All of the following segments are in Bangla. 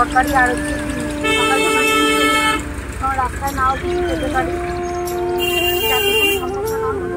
তরকারি আর হচ্ছে রাস্তায় নাও কিছু খেতে পারি, যাতে কোনো সমস্যা না হলে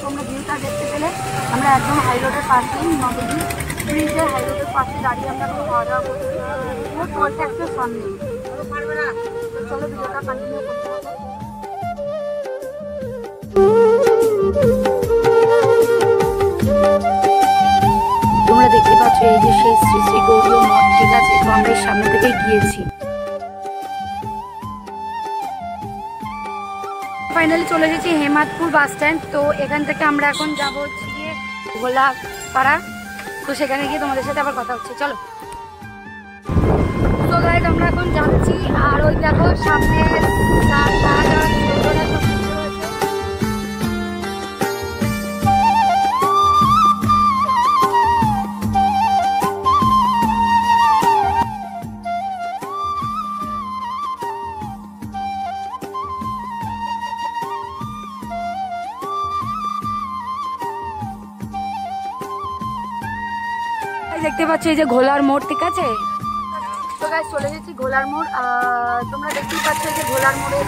তোমরা ভিউটা দেখতে পেলে। আমরা একদম হাই রোডের পাশেই, নবদ্বীপ ব্রিজের হাই রোডের পাশে দাঁড়িয়ে আমরা খাওয়া দাওয়া করছি। কোনো টোল ট্যাক্সের সামনে পারবে না। তো চলো ভিডিওটা কন্টিনিউ করতে হবে। তোমরা দেখতে পাচ্ছ এই যে সেই শ্রী শ্রী গৌরীয় মঠ, ঠিক আছে? তো আমরা এর সামনে থেকে গিয়েছি। ফাইনালি চলে এসেছি হেমাদপুর বাস স্ট্যান্ড। তো এখান থেকে আমরা এখন যাবো হচ্ছে গিয়ে গোলাপাড়া। তো সেখানে গিয়ে তোমাদের সাথে আবার কথা হচ্ছে, চলো। তো গাইস আমরা এখন যাচ্ছি, আর ওই দেখো সামনে দেখতে পাচ্ছ এই যে ঘোলার মোড়, ঠিক আছে? তো গাইস চলে এসেছি ঘোলার মোড়। তোমরা দেখতেই পাচ্ছ যে ঘোলার মোড়ের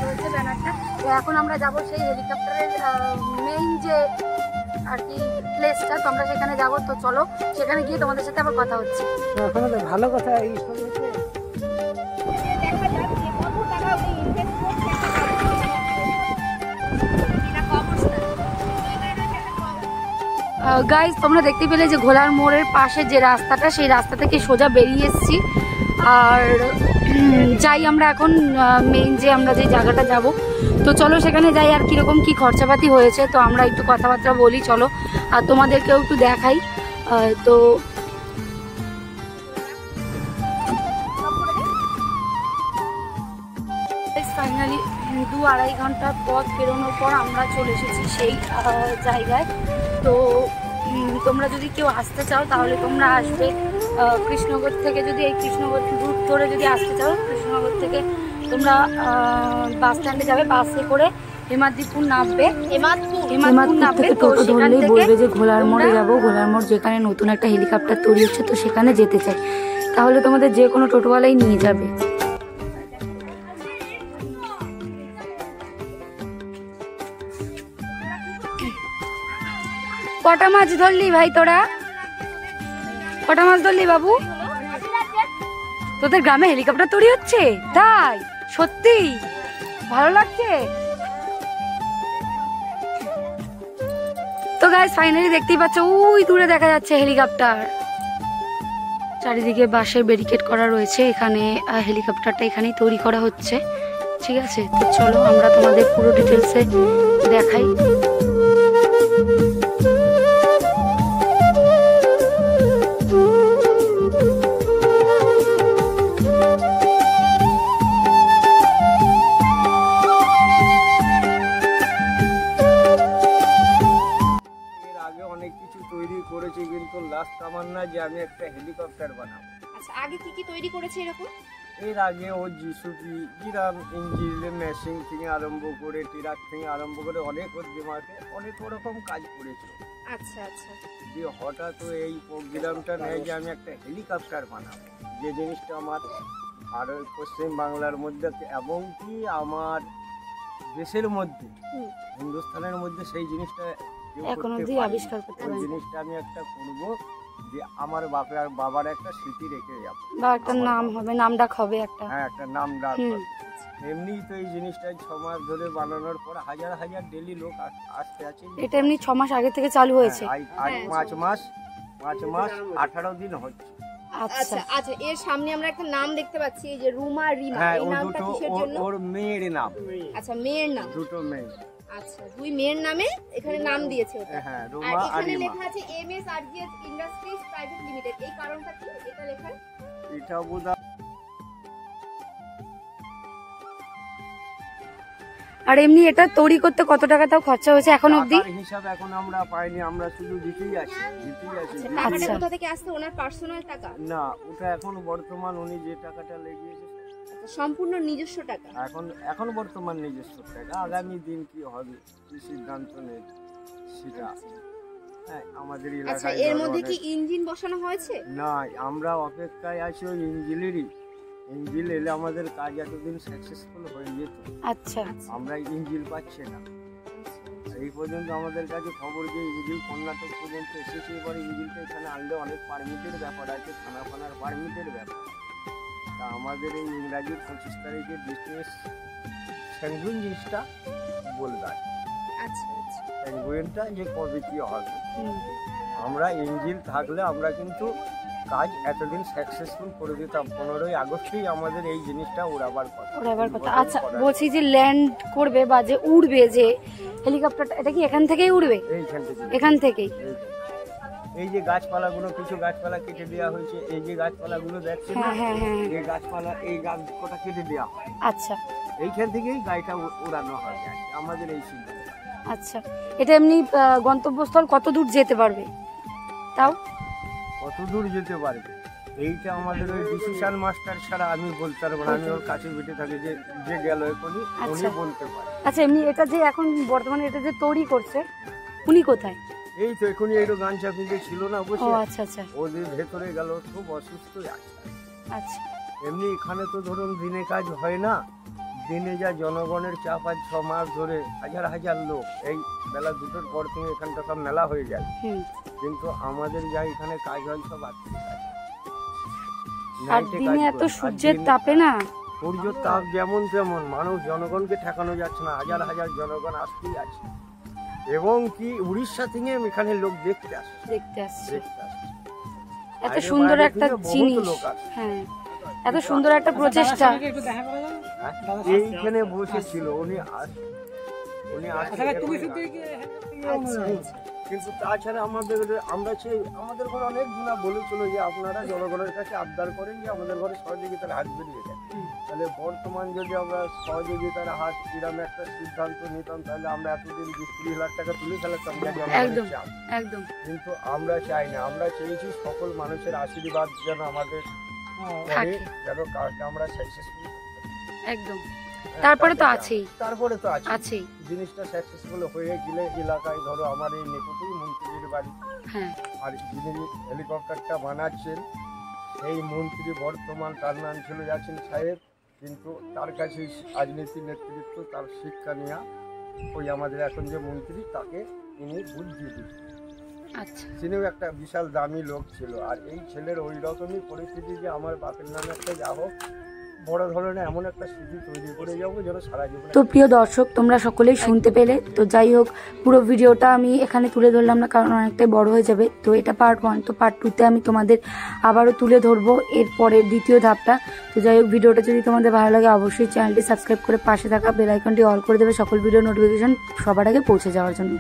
রয়েছে ব্যানারটা। তো এখন আমরা যাব সেই হেলিকপ্টারের মেইন যে আর কি প্লেসটা, তো আমরা সেখানে যাব। তো চলো সেখানে গিয়ে তোমাদের সাথে আবার কথা হচ্ছে। ভালো কথা। গাইস তোমরা দেখতে পেলে যে ঘোলার মোড়ের পাশে যে রাস্তাটা, সেই রাস্তা থেকে সোজা বেরিয়ে এসেছি। আর যাই আমরা এখন মেইন যে আমরা যে জায়গাটা যাব। তো চলো সেখানে যাই, আর কীরকম কী খরচাপাতি হয়েছে তো আমরা একটু কথাবার্তা বলি, চলো। আর তোমাদেরকেও একটু দেখাই। তো ফাইনালি 2-2.5 ঘন্টার পথ পেরোনোর পর আমরা চলে এসেছি সেই জায়গায়। তো তোমরা যদি কেউ আসতে চাও তাহলে তোমরা আসবে কৃষ্ণনগর থেকে। যদি এই কৃষ্ণনগর রুট ধরে যদি আসতে চাও, কৃষ্ণনগর থেকে তোমরা বাস স্ট্যান্ডে যাবে, বাসে করে হেমাদ্রিপুর নামবে। হেমাদপুর নামবে, তো সেখান থেকে বলবে যে ঘোলার মোড়ে যাবো। ঘোলার মোড় যেখানে নতুন একটা হেলিকপ্টার তৈরি হচ্ছে, তো সেখানে যেতে চাই, তাহলে তোমাদের যে কোনো টোটোওয়ালাই নিয়ে যাবে। কটা মাছ ধরলি ভাই তোরা? কটা মাছ ধরলি বাবু? তোদের গ্রামে হেলিকপ্টার তৈরি হচ্ছে? তাই? সত্যি ভালো লাগছে। তো গাইস ফাইনালি দেখতেই পাচ্ছ ওই দূরে দেখা যাচ্ছে হেলিকপ্টার। চারিদিকে বাঁশের ব্যারিকেড করা রয়েছে। এখানে হেলিকপ্টারটা এখানেই তৈরি করা হচ্ছে, ঠিক আছে? তো চলো আমরা তোমাদের পুরো ডিটেলসে দেখাই। করেছি, কিন্তু লাস্ট আমার না যে আমি একটা হেলিকপ্টার বানাবো। আচ্ছা, আগে কি কি তৈরি করেছে এরকম? এর আগে ও জিসুপি জিরাম ইঞ্জিন মেশিন থেকে আরম্ভ করে ট্রাক থেকে আরম্ভ করে অনেক ওর দিমাগে অনেক রকম কাজ করেছিল। আচ্ছা আচ্ছা। যে হঠাৎ এই প্রোগ্রামটা নেয় যে আমি একটা হেলিকপ্টার বানাবো, যে জিনিসটা আমার ভারত পশ্চিম বাংলার মধ্যে এবং কি আমার দেশের মধ্যে হিন্দুস্তানের মধ্যে সেই জিনিসটা এখন অবধি আবিষ্কার করতে পারি। জিনিসটা আমি একটা করব যে আমার বাবার একটা স্মৃতি রেখে যাব, বা একটা নাম হবে, নাম ডাক হবে একটা। হ্যাঁ, একটা নাম ডাক হবে। এমনি তো এই জিনিসটা 6 মাস ধরে বানানোর পর হাজার হাজার ডেলি লোক আসতে আছে। এটা এমনি 6 মাস আগে থেকে চালু হয়েছে। 5 মাস 18 দিন হচ্ছে। আচ্ছা আচ্ছা। এর সামনে আমরা একটা নাম দেখতে পাচ্ছি, এই যে রুমা রিমা, এই নামটা কিসের জন্য? ওর মেয়ের নাম। আচ্ছা, মেয়ের নাম। দুটো মেয়ে। আচ্ছা, দুই মেয়ের নামে এখানে নাম দিয়েছে ওটা। হ্যাঁ, আর রোমা আর এখানে রিমা। লেখা আছে MSRGS ইন্ডাস্ট্রিজ প্রাইভেট লিমিটেড, এই কারণটা কি এটা লেখার? এটা বোধহয় আর এমনি এটা তৈরি করতে কত টাকা তাও খরচা হয়েছে এখন অবধি? টাকার হিসাব এখন আমরা পাইনি, আমরা শুধু দিতেই আছি। টাকাটা আচ্ছা। কোথা থেকে আসছে, ওনার পার্সোনাল টাকা? না, ওটা এখন বর্তমান উনি যে টাকাটা লেগিয়েছে আচ্ছা, সম্পূর্ণ নিজস্ব টাকা। এখন বর্তমান নিজস্ব টাকা। আগামী দিন কি হবে, কি সিদ্ধান্ত নেই সেটা হ্যাঁ আমাদের আচ্ছা, এলাকায় এর ধরো মধ্যে কি অনেক- ইঞ্জিন বসানো হয়েছে? না, আমরা অপেক্ষায় আছি ওই ইঞ্জিলেরই। ইঞ্জিল এলে আমাদের কাজ এতদিন সাকসেসফুল হয়ে যেত। আচ্ছা, আমরা ইঞ্জিল পাচ্ছি না। এই পর্যন্ত আমাদের কাছে খবর যে ইঞ্জিল কর্ণাটক পর্যন্ত এসেছে। এবার ইঞ্জিলটা এখানে আনলে অনেক পারমিটের ব্যাপার আছে, থানা ফানার পারমিটের ব্যাপার। তা আমাদের এই ইংরাজির 25 তারিখে বিজনেস স্যাঙ্গুইন জিনিসটা বলবে, আচ্ছা আচ্ছা, স্যাঙ্গুইনটা যে কবে কি হবে। হুম, আমরা ইঞ্জিল থাকলে আমরা কিন্তু কাজ এতদিন সাকসেসফুল করে দিতাম। 15ই আগস্টেই আমাদের এই জিনিসটা ওড়াবার কথা। ওড়াবার কথা। উদ্বোধন আচ্ছা, করা বলছি যে ল্যান্ড করবে বা যে উড়বে যে হেলিকপ্টারটা, এটা কি এখান থেকেই উড়বে? এইখান থেকে এখান থেকেই? এই যে গাছপালাগুলো, কিছু গাছপালা কেটে দেওয়া হয়েছে। এই যে গাছপালাগুলো দেখছেন না, হ্যাঁ হ্যাঁ হ্যাঁ হ্যাঁ। এই গাছপালা, এই গাছ কটা কেটে দেওয়া হয়। আচ্ছা এইখান থেকেই গাড়িটা উড়ানো হবে আর কি, আমাদের এই সিদ্ধান্ত। আচ্ছা, এটা এমনি গন্তব্যস্থল কত দূর যেতে পারবে তাও? কত দূর যেতে পারবে এইটা আমাদের ওই ডিসিশন মাস্টার ছাড়া আমি বলতে পারবো না। আমি ওর কাছে বেটে থাকি, যে যে গেল এখনই উনি আচ্ছা। বলতে পারে। আচ্ছা, এমনি এটা যে এখন বর্তমানে এটা যে তৈরি করছে উনি কোথায়? এই তো এখনই এই তো গান চাপিতে ছিল না ও বসে, আচ্ছা আচ্ছা ওদের ভেতরে গেল, খুব অসুস্থ আছে। আচ্ছা। এমনি এখানে তো ধরুন দিনে কাজ হয় না। দিনে যা জনগণের চাপ, আজ 6 মাস ধরে হাজার হাজার লোক, এই বেলা 2টোর পর থেকে এখানটা সব মেলা হয়ে যায়। হুম। কিন্তু আমাদের যা এখানে কাজ হয় সব আজকে কাজ। আর নাইটে দিনে কাজ এত করি। আর সূর্যের দিনে- তাপে না, সূর্যের তাপ যেমন তেমন, মানুষ জনগণকে ঠেকানো যাচ্ছে না। হাজার হাজার জনগণ আসতেই আছে, এবং কি উড়িষ্যা থেকে এখানে লোক দেখতে আসছে। দেখতে আসছে দেখতে আসছে। এত বাইরে সুন্দর বাইরে একটা থেকে বহুত জিনিস। লোক আসে। হ্যাঁ, এত সুন্দর একটা প্রচেষ্টা। হ্যাঁ, এইখানে বসেছিল উনি উনি আসছে। আচ্ছা, কিন্তু তাছাড়া আমরা আমাদের ঘরে অনেক গুণা বলেছিল যে আপনারা জনগণের কাছে আবদার করেন যে আমাদের ঘরে সহযোগিতার হাত বেরিয়ে দেন। তাহলে বর্তমান যদি আমরা সহযোগিতার হাত এরকম একটা সিদ্ধান্ত নিতাম, তাহলে আমরা এতদিন 20-30 লাখ টাকা তুলে ফেলাতাম একদম। জনগণের চাপ। একদম কিন্তু আমরা চাই না, আমরা চেয়েছি সকল মানুষের আশীর্বাদ যেন আমাদের করে, থাকে। যেন কাজটা আমরা সাকসেসফুল। একদম। তারপরে তো আছেই। তারপরে তো আছে আছেই। জিনিসটা সাকসেসফুল হয়ে গেলে এলাকায়, ধরো আমার এই নিকটেই মন্ত্রীর বাড়ি, হ্যাঁ, আর যিনি হেলিকপ্টারটা বানাচ্ছেন সেই মন্ত্রী বর্তমান, তার নাম ছিল ইয়াসিন সাহেব। কিন্তু তার কাছে রাজনীতি নেতৃত্ব, তার শিক্ষা নেওয়া, ওই আমাদের এখন যে মন্ত্রী তাকে তিনি বুদ্ধি দিচ্ছেন। আচ্ছা। তিনিও একটা বিশাল দামি লোক ছিল। আর এই ছেলের ওই রকমই পরিস্থিতি যে আমার বাপের নামে একটা যা হোক বড় ধরনের এমন একটা স্মৃতি তৈরি করে যাবো যেন সারা জীবন। তো প্রিয় দর্শক, তোমরা সকলেই শুনতে পেলে। তো যাই হোক, পুরো ভিডিওটা আমি এখানে তুলে ধরলাম না, কারণ অনেকটাই বড় হয়ে যাবে। তো এটা পার্ট 1। তো পার্ট 2তে আমি তোমাদের আবারও তুলে ধরবো এর পরের দ্বিতীয় ধাপটা। তো যাই হোক, ভিডিওটা যদি তোমাদের ভালো লাগে অবশ্যই চ্যানেলটি সাবস্ক্রাইব করে পাশে থাকা বেল আইকনটি অল করে দেবে সকল ভিডিও নোটিফিকেশন সবার আগে পৌঁছে যাওয়ার জন্য।